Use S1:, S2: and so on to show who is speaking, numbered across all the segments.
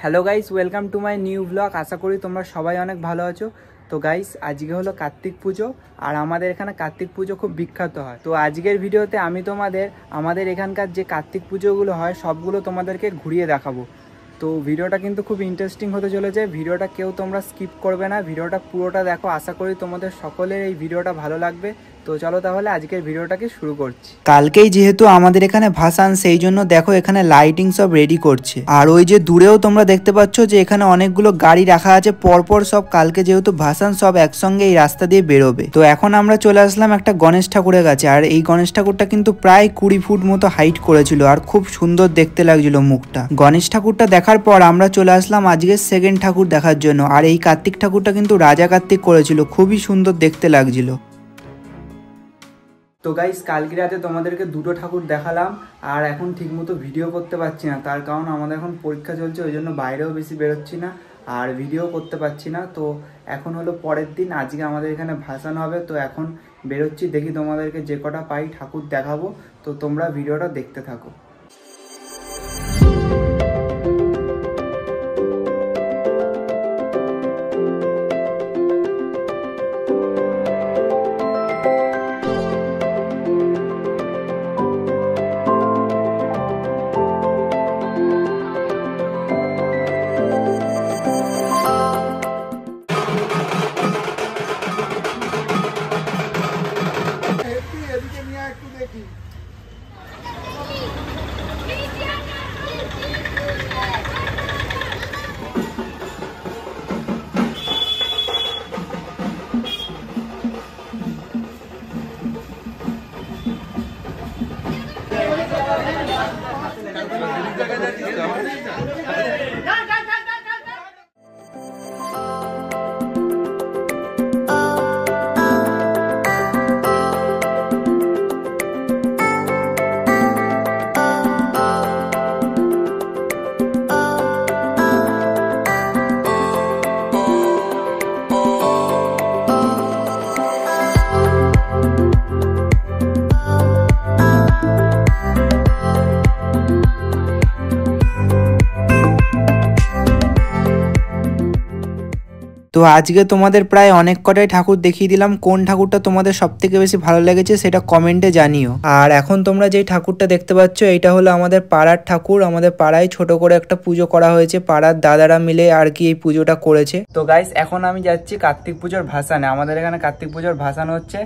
S1: Hello guys, welcome to my new blog. আশা করি তোমরা সবাই অনেক ভালো আছো। তো গাইস, আজকে হলো কার্তিক পুজো, আর আমাদের এখানে কার্তিক পুজো খুব বিখ্যাত হয়। তো আজকের ভিডিওতে আমি আমাদের এখানকার যে কার্তিক পুজোগুলো হয় সবগুলো তোমাদেরকে ঘুরিয়ে দেখাবো। তো ভিডিওটা কিন্তু খুব ইন্টারেস্টিং হতে চলেছে। ভিডিওটা কেউ তোমরা স্কিপ করবে না, ভিডিওটা পুরোটা দেখো। আশা করি তোমাদের সকলের এই ভিডিওটা ভালো লাগবে। তো চলো তাহলে আজকের ভিডিওটাকে শুরু করছি। কালকেই যেহেতু আমাদের এখানে ভাসান, সেই জন্য দেখো এখানে লাইটিং সব রেডি করছে। আর ওই যে দূরেও তোমরা দেখতে পাচ্ছ যে এখানে অনেকগুলো গাড়ি রাখা আছে পরপর সব। কালকে যেহেতু ভাসান, সব একসঙ্গে এই রাস্তা দিয়ে বেরোবে। তো এখন আমরা চলে আসলাম একটা গণেশ ঠাকুরের কাছে। আর এই গণেশ ঠাকুরটা কিন্তু প্রায় 20 ফুট মতো হাইট করেছিল, আর খুব সুন্দর দেখতে লাগছিল মুখটা। গণেশ ঠাকুরটা দেখার পর আমরা চলে আসলাম আজকের সেকেন্ড ঠাকুর দেখার জন্য। আর এই কার্তিক ঠাকুরটা কিন্তু রাজা কার্তিক করেছিল, খুবই সুন্দর দেখতে লাগছিল। তো গাইস, কালকে রাতে তোমাদেরকে দুটো ঠাকুর দেখালাম, আর এখন ঠিকমতো ভিডিও করতে পারছি না। তার কারণ আমাদের এখন পরীক্ষা চলছে, ওই জন্য বাইরেও বেশি বেরোচ্ছি না আর ভিডিও করতে পারছি না। তো এখন হলো পরের দিন, আজকে আমাদের এখানে ভাসান হবে। তো এখন বেরোচ্ছি, দেখি তোমাদেরকে যে কটা পাই ঠাকুর দেখাবো। তো তোমরা ভিডিওটা দেখতে থাকো। তো আজকে তোমাদের প্রায় অনেক কটাই ঠাকুর দেখিয়ে দিলাম। কোন ঠাকুরটা তোমাদের সব থেকে বেশি ভালো লেগেছে সেটা কমেন্টে জানিও। আর এখন তোমরা যেই ঠাকুরটা দেখতে পাচ্ছ, এইটা হলো আমাদের পাড়ার ঠাকুর। আমাদের পাড়ায় ছোট করে একটা পুজো করা হয়েছে, পাড়ার দাদারা মিলে আর কি এই পুজোটা করেছে। তো গাইস, এখন আমি যাচ্ছি কার্তিক পুজোর ভাসানে। আমাদের এখানে কার্তিক পুজোর ভাসান হচ্ছে,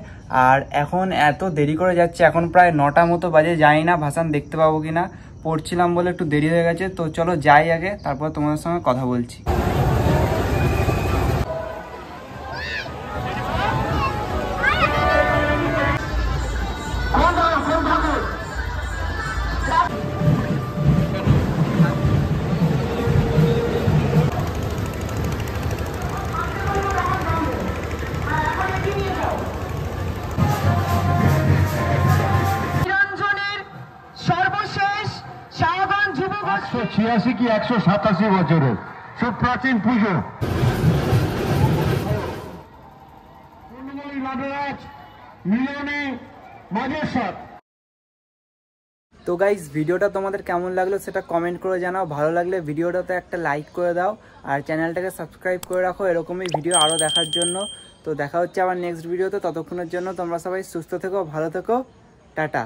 S1: আর এখন এত দেরি করে যাচ্ছে, এখন প্রায় 9টা মতো বাজে। জানি না ভাসান দেখতে পাবো কিনা, পড়ছিলাম বলে একটু দেরি হয়ে গেছে। তো চলো যাই আগে, তারপর তোমাদের সঙ্গে কথা বলছি।
S2: ছিয়াশি কি 187 বছরের সুপ্রাচীন পুজো।
S1: তো গাইস, ভিডিওটা তোমাদের কেমন লাগলো সেটা কমেন্ট করে জানাও। ভালো লাগলে ভিডিওটাতে একটা লাইক করে দাও, আর চ্যানেলটাকে সাবস্ক্রাইব করে রাখো এরকমই ভিডিও আরও দেখার জন্য। তো দেখা হচ্ছে আবার নেক্সট ভিডিওতে। ততক্ষণের জন্য তোমরা সবাই সুস্থ থেকো, ভালো থেকো, টাটা।